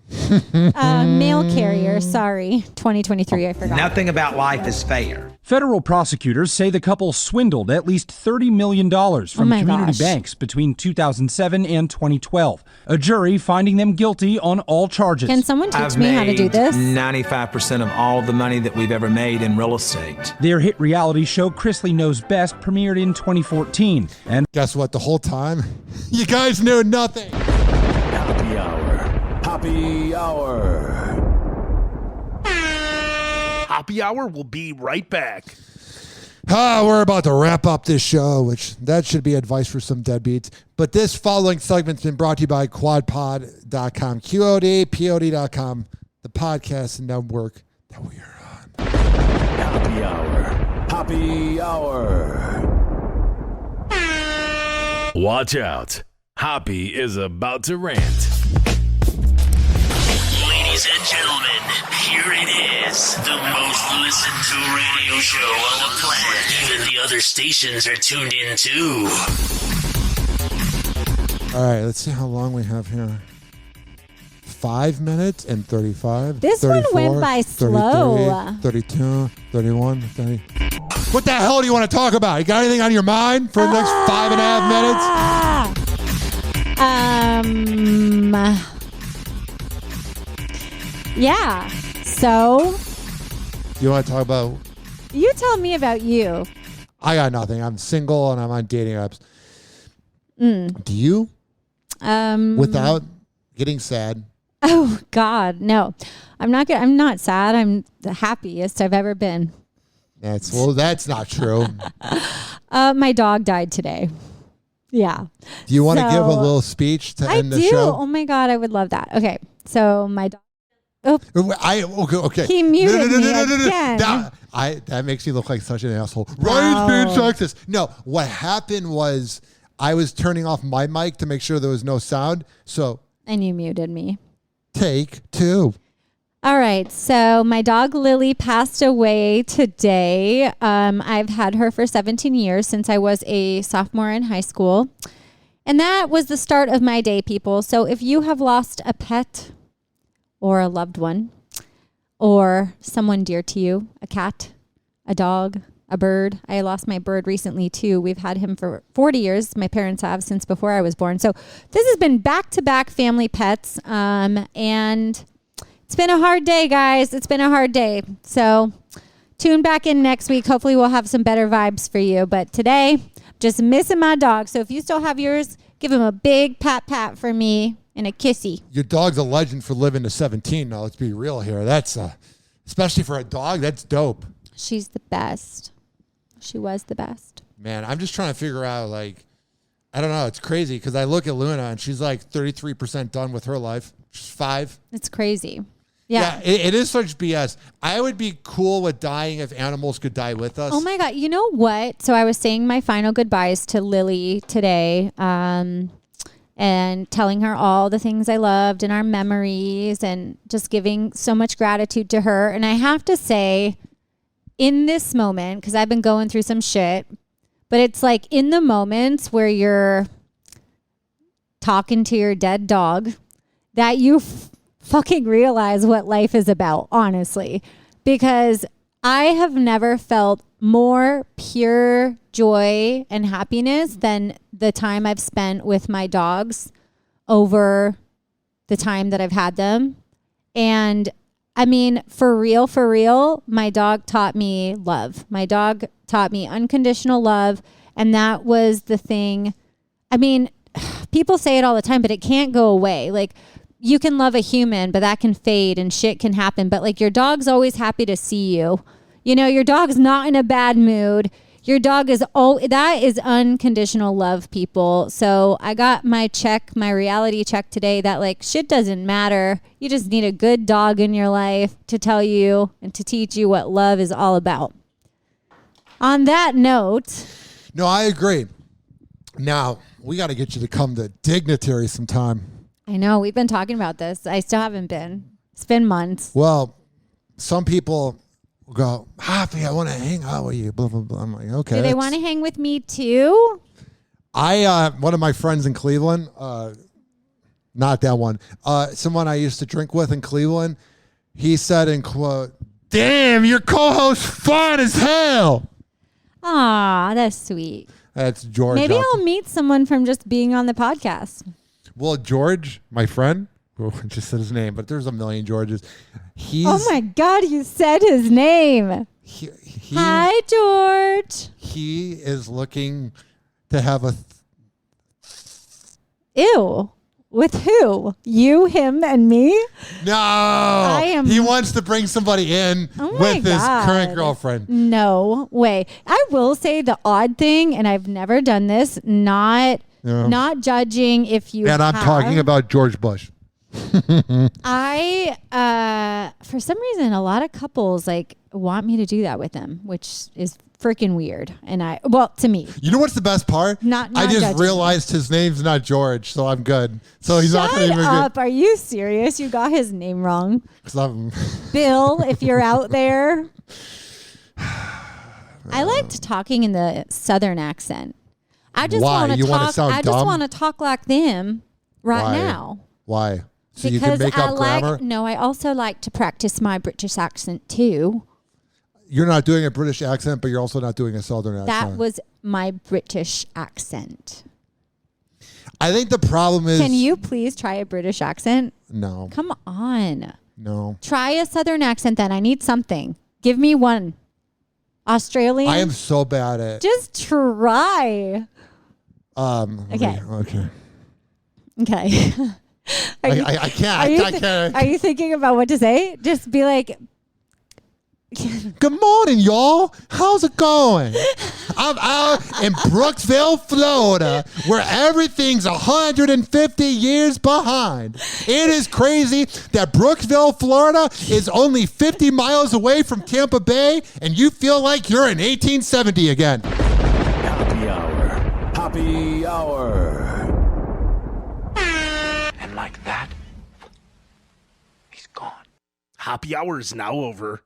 Mail carrier, sorry. 2023, I forgot. Nothing about life is fair. Federal prosecutors say the couple swindled at least $30 million from community banks between 2007 and 2012. A jury finding them guilty on all charges. Can someone teach me how to do this? 95% of all the money that we've ever made in real estate. Their hit reality show Chrisley Knows Best premiered in 2014. And guess what? The whole time, you guys knew nothing. Happy Hour. Happy Hour. Hoppe Hour will be right back. We're about to wrap up this show, which that should be advice for some deadbeats. But this following segment's been brought to you by quadpod.com, QODPOD.com, the podcast network that we are on. Hoppe Hour. Watch out. Hoppe is about to rant. Ladies and gentlemen, here it is. The most listened to radio show on the planet. Even the other stations are tuned in too. All right, let's see how long we have here. 5 minutes and 35. This 34, one went by slow. 32, 31, 30. What the hell do you want to talk about? You got anything on your mind for the next 5.5 minutes? Yeah. So? You want to talk about? You tell me about you. I got nothing. I'm single and I'm on dating apps. Do you? Without getting sad. Oh God, no. I'm not sad. I'm the happiest I've ever been. That's not true. My dog died today. Yeah. Do you want to give a little speech to end the show? Oh my God, I would love that. Okay, so my dog. Oh, okay. He muted me again. That makes me look like such an asshole. Ryan's being sexist. No, what happened was I was turning off my mic to make sure there was no sound. And you muted me. Take 2. All right. So my dog Lily passed away today. I've had her for 17 years since I was a sophomore in high school. And that was the start of my day, people. So if you have lost a pet or a loved one or someone dear to you, a cat, a dog, a bird. I lost my bird recently too. We've had him for 40 years. My parents have since before I was born. So this has been back-to-back family pets. And it's been a hard day, guys. It's been a hard day. So tune back in next week. Hopefully we'll have some better vibes for you. But today, just missing my dog. So if you still have yours, give him a big pat for me and a kissy. Your dog's a legend for living to 17. Now, let's be real here. That's, especially for a dog, that's dope. She's the best. She was the best. Man, I'm just trying to figure out, I don't know. It's crazy because I look at Luna and she's 33% done with her life. She's 5. It's crazy. Yeah. It is such BS. I would be cool with dying if animals could die with us. Oh my God. You know what? So I was saying my final goodbyes to Lily today, and telling her all the things I loved and our memories and just giving so much gratitude to her. And I have to say, in this moment, because I've been going through some shit, but it's in the moments where you're talking to your dead dog that you fucking realize what life is about, honestly. Because I have never felt more pure joy and happiness than the time I've spent with my dogs over the time that I've had them. And I mean, for real, my dog taught me love. My dog taught me unconditional love. And that was the thing. I mean, people say it all the time, but it can't go away. You can love a human, but that can fade and shit can happen. But your dog's always happy to see you. You know, your dog's not in a bad mood. Your dog is that is unconditional love, people. So I got my reality check today that shit doesn't matter. You just need a good dog in your life to tell you and to teach you what love is all about. On that note. No, I agree. Now, we got to get you to come to Dignitary sometime. I know. We've been talking about this. I still haven't been. It's been months. Well, some people go, Hoppe, I want to hang out with you. Blah, blah, blah. I'm like, okay. Do they want to hang with me too? One of my friends in Cleveland, not that one, someone I used to drink with in Cleveland, he said in quote, "Damn, your co-host fun as hell." Aw, that's sweet. That's George. Maybe I'll meet someone from just being on the podcast. Well, George, my friend, I just said his name, but there's a million Georges. Oh my God, you said his name. Hi, George. He is looking to have a... Ew. With who? You, him, and me? No. He wants to bring somebody in with his current girlfriend. No way. I will say the odd thing, and I've never done this, not judging if you And I'm talking about George Bush. I, for some reason, a lot of couples want me to do that with them, which is freaking weird. And to me. You know what's the best part? Not I just judging. realized his name's not George, so I'm good. So he's not going to even up. Are you serious? You got his name wrong. get... Bill, if you're out there. I liked talking in the Southern accent. I just want to talk. I just want to talk like them now. Why? So because you can make up grammar? No, I also like to practice my British accent too. You're not doing a British accent, but you're also not doing a Southern accent. That was my British accent. I think the problem is... Can you please try a British accent? No. Come on. No. Try a Southern accent then. I need something. Give me one. Australian? I am so bad at... Just try. Okay. Okay. I can't. Are you thinking about what to say? Just be like... Good morning, y'all. How's it going? I'm out in Brooksville, Florida, where everything's 150 years behind. It is crazy that Brooksville, Florida is only 50 miles away from Tampa Bay, and you feel like you're in 1870 again. Happy Hour. Happy Hour. And like that, he's gone. Happy Hour is now over.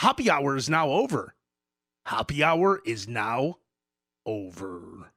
Happy Hour is now over. Happy Hour is now over.